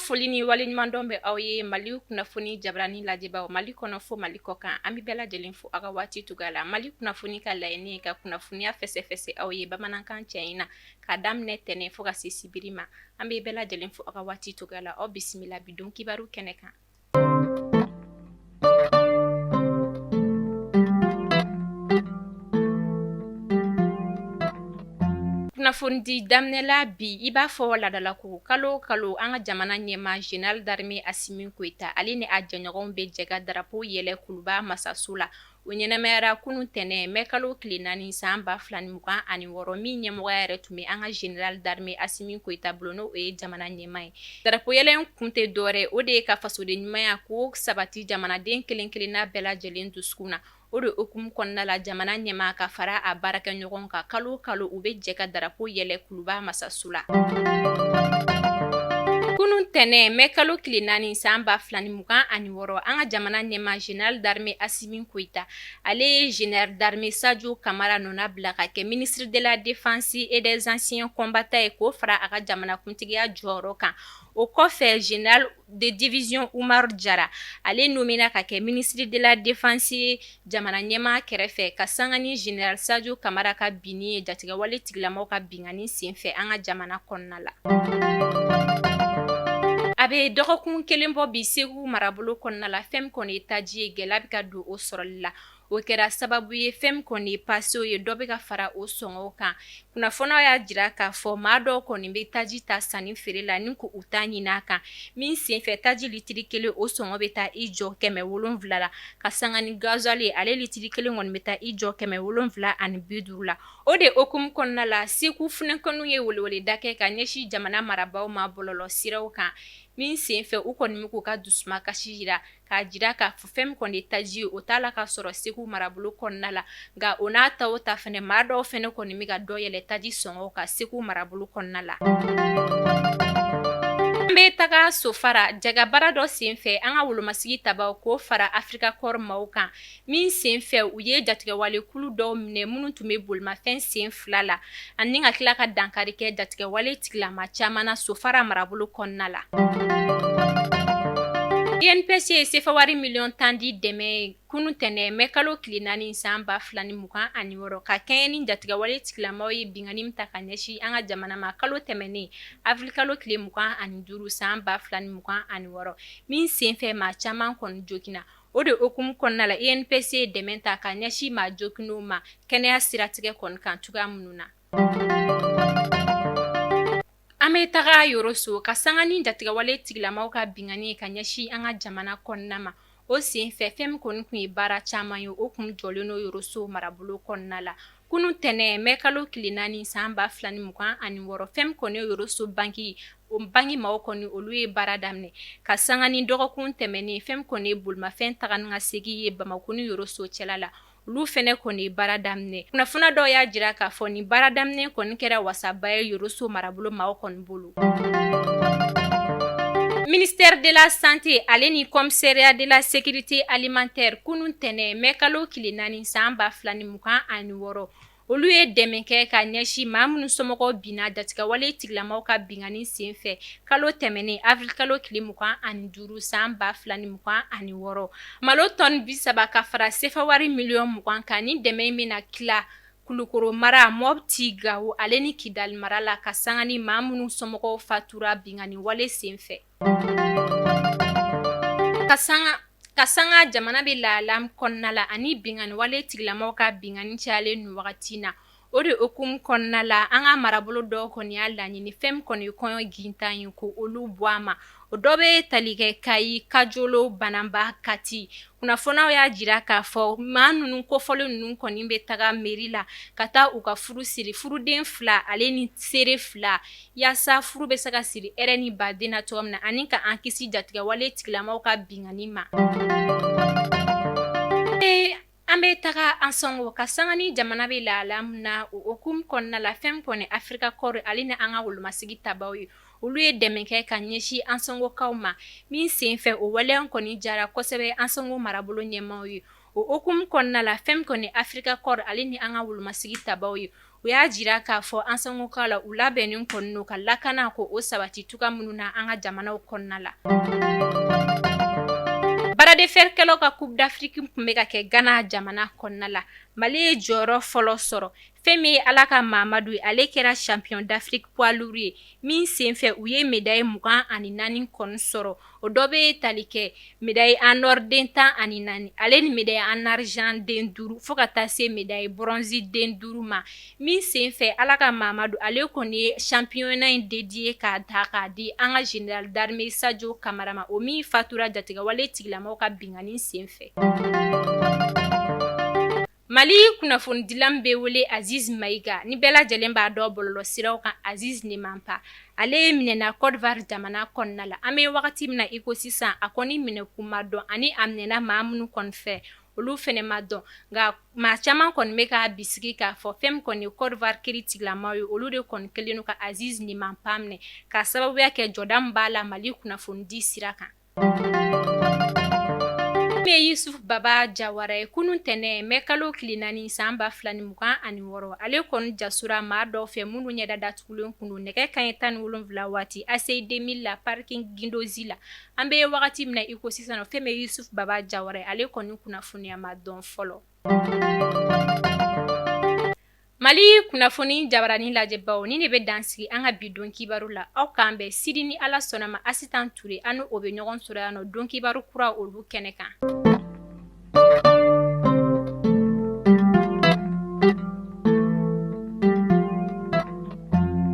foli ni waleɲuman dɔn bɛ aw ye Mali kunnafoni jabarani lajɛbaw Mali kɔnɔ fo Mali kɔkan an bɛ bɛɛ lajɛlen fo aw ka waati tuga la Mali kunnafoni ka laɲini ka kunnafoniya fɛsɛfɛsɛ aw ye bamanankan cɛɲi na ka daminɛ tɛnɛ fo ka se sibiri ma an bɛ bɛɛ lajɛlen fo aw ka waati tuga la aw bisimila bidon kibaru kɛnɛ kan. Kunnafoni daminɛla bi i b'a fɔ ladalako kalo an ka jamana ɲɛma Général d'armée Assimi Goïta ale ni a jɛɲɔgɔnw bɛ jɛ ka drapeau yɛlɛ Kuluba masaso la o ɲɛnɛmayara kunun tɛnɛ mai kalo tile 4 san 2026 min ɲɛmɔgɔya yɛrɛ tun bɛ an ka Général d'armée Assimi Goïta bolo n'o ye jamana ɲɛma ye drapeau yɛlɛ kun tɛ dɔwɛrɛ o de ye ka fasoden ɲumanya ko sabati jamanaden kelen kelenna bɛɛ lajɛlen dusukun na o de hukumu kɔnɔna la jamana ɲɛma ka fara a baarakɛɲɔgɔn kan kalo u bɛ jɛ ka drapeau yɛlɛ Kuluba masaso la. Kunun tɛnɛ mai kalo tile 4 san 2026 an ka jamana ɲɛma Général d'armée Assimi Goïta ale ye Général d'armée Sadio Kamara nɔna bila ka kɛ ministre de la défense et des anciens combattants ye k'o fara a ka jamana kuntigiya jɔyɔrɔ kan. O kɔfɛ Général de division Umaru Jara ale nomina ka kɛ ministre de la défense jamana ɲɛma kɛrɛfɛ ka sanga ni Général Sadio Kamara ka binni ye jatigɛwale tigilamaw ka bingani senfɛ an ka jamana kɔnɔna la. A bɛ dɔgɔkun kelen bɔ bi Segu marabolo kɔnɔna la fɛn kɔni ye taji ye gɛlɛya bɛ ka don o sɔrɔli la o kɛra sababu ye fɛn kɔni ye passew ye dɔ bɛ ka fara o sɔngɔw kan kunnafoniyaw y'a jira k'a fɔ maa dɔw kɔni bɛ taji ta sanni feere la ni ko u ta ɲini a kan min senfɛ taji litiri kelen o sɔngɔ bɛ taa i jɔ 700 la ka sanga ni gasoil ye ale litiri kelen kɔni bɛ taa i jɔ 750 la o de hukumu kɔnɔna la Segu funɛkɛninw ye weleweleda kɛ ka ɲɛsin jamana marabaaw ma bɔlɔlɔ siraw kan min senfɛ u kɔni bɛ k'u ka dusuma kasi jira k'a jira k'a fɔ fɛn kɔni ye taji ye o t'a la ka sɔrɔ Segu marabolo kɔnɔna la nka o n'a ta o ta fɛnɛ maa dɔw fɛnɛ kɔni bɛ ka dɔ yɛlɛ taji sɔngɔw ka Segu marabolo kɔnɔna la. An bɛ taga Sofara jagabara dɔ senfɛ an ka wolomasigi tabaw k'o fara Africa Corps maaw kan min senfɛ u ye jatigɛwale kulu dɔw minɛ minnu tun bɛ bolimafɛn sen 2 la ani ka tila ka dankari kɛ jatigɛwale tigilama caman na Sofara marabolo kɔnɔna la. INPC ye sefawari miliyɔn 10 di dɛmɛ kunun tɛnɛ mai kalo tile 4 san 2026 ka kɛɲɛ ni jatigɛwale tigilamaw ye bingani min ta ka ɲɛsin an ka jamana ma kalo tɛmɛnen avril kalo tile 25 san 2026 min senfɛ maa caman kɔni jogina o de hukumu kɔnɔna la INPC ye dɛmɛ ta ka ɲɛsin maa joginenw ma kɛnɛya siratigɛ kɔni kan cogoya minnu na. An bɛ taga Yoroso ka sanga ni jatigɛwale tigilamaw ka bingani ka ɲɛsin an ka jamana kɔnɔna ma o senfɛ fɛn kɔni kun ye baara caman ye o kun jɔlen no Yoroso marabolo kɔnɔna la kunun tɛnɛ mai kalo tile 4 san 2026 fɛn kɔni ye Yoroso banki o banki maaw kɔni olu ye baara daminɛ ka sanga ni dɔgɔkun tɛmɛnen fɛn kɔni ye bolimafɛn taga ni ka segin ye Bamako ni Yoroso cɛla la olu fɛnɛ kɔni ye baara daminɛ kunnafoniya dɔw y'a jira k'a fɔ ni baara daminɛ kɔni kɛra wasaba ye Yoroso marabolo maaw kɔni bolo. Ministère de la santé ale ni commissariat de la sécurité alimentaire kunun tɛnɛ mai kalo tile 4 san 2026 olu ye dɛmɛ kɛ ka ɲɛsin maa minnu somɔgɔw binna jatigɛwale tigilamaw ka bingani senfɛ kalo tɛmɛnen avril kalo tile 25 san 2026 malo tɔni 30 ka fara sefawari miliyɔn 20 kan ni dɛmɛ in bɛna tila Kulukoro mara Mopti Gawo ale ni Kidali mara la ka sanga ni maa minnu somɔgɔw fatura bingani wale senfɛ. Ka sanga jamana bɛ lahalam kɔnɔna la ani bingani wale tigilamaw ka bingani cayalen nin wagati na o de hukumu kɔnɔna la an ka marabolo dɔw kɔni y'a laɲini fɛn kɔni ye kɔɲɔ gintan ye ko olu bɔ a ma o dɔ bɛ tali kɛ Kayi Kajolo Bananba Kati kunnafoniyaw y'a jira k'a fɔ maa ninnu kofɔlen ninnu kɔni bɛ taga mairie la ka taa u ka furu siri furuden 2 ale ni seere 2 yaasa furu bɛ se ka siri hɛrɛ ni baden na cogo min na ani ka an kisi jatigɛwale tigilamaw ka bingani ma. An bɛ taga an sɔngo ka sanga ni jamana bɛ lahalam na o hukumu kɔnɔna la fɛn kɔni Africa Corps ale ni an ka wolomasigi tabaw ye olu ye dɛmɛ kɛ ka ɲɛsin an sɔngokaw ma min senfɛ o waleya kɔni jara kosɛbɛ an sɔngo marabolo ɲɛmaaw ye o hukumu kɔnɔna la fɛn kɔni Africa Corps ale ni an ka wolomasigi tabaw ye u y'a jira k'a fɔ an sangoka la u labɛnnen kɔni n'o ka lakana ko o sabati tuga minnu na an ka jamanaw kɔnɔna la. Baradeferkɛlaw ka Coupe d'Afrique kun bɛ ka kɛ Ghana jamana kɔnɔna la. Mali ye jɔyɔrɔ fɔlɔ sɔrɔ. Fɛn min ye Ala ka Mahamadu ye, ale kɛra champion d'Afrique poids lourd ye min senfɛ u ye médaille 24 kɔni sɔrɔ. O dɔ bɛ tali kɛ médaille en or den 14, ale ni médaille en argent den 5 fo ka taa se médaille bronze den 5 ma. Min senfɛ Ala ka Mahamadu ale kɔni ye championnat in dédié k'a ta k'a di an ka général d'armée Sajo Kamara ma. O min fatura jatigɛwale tigilamɔgɔw ka bingani senfɛ. Mali kunnafonidilan bɛ wele Aziz Mayiga ni bɛɛ lajɛlen b'a dɔn bɔlɔlɔsiraw kan Aziz Nemanpa. Ale ye minɛna Côte d'Ivoire jamana kɔnɔna la. An bɛ wagati min na i ko sisan a kɔni minɛkun ma dɔn ani a minɛna maa minnu kɔni fɛ olu fɛnɛ ma dɔn nka maa caman kɔni bɛ k'a bisigi k'a fɔ fɛn min kɔni ye Côte d'Ivoire kiiritigilamaw ye olu de kɔni kɛlen don ka Aziz Nemanpa minɛ k'a sababuya kɛ jɔda min b'a la Mali kunnafonidi sira kan. Yusuf Baba Jawara ye kunun tɛnɛ mɛ kalo tile 4 san 2026 ale kɔni jasura maa dɔw fɛ minnu ɲɛda datugulen kun don nɛgɛ kanɲɛ 17 waati ACI 2000 la parking Gindozi la. An bɛ wagati min na i ko sisan fɛn min Yusuf Baba Jawara ye ale kɔni kunnafoniya ma dɔn fɔlɔ. Mali kunnafoni jabaranin lajɛbaw ni ne bɛ dansigi an ka bi don kibaru la aw k'an bɛn sidi ni Ala sɔnna ma Asitan Ture an o bɛ ɲɔgɔn sɔrɔ yan nɔ don kibaru kura olu kɛnɛ kan.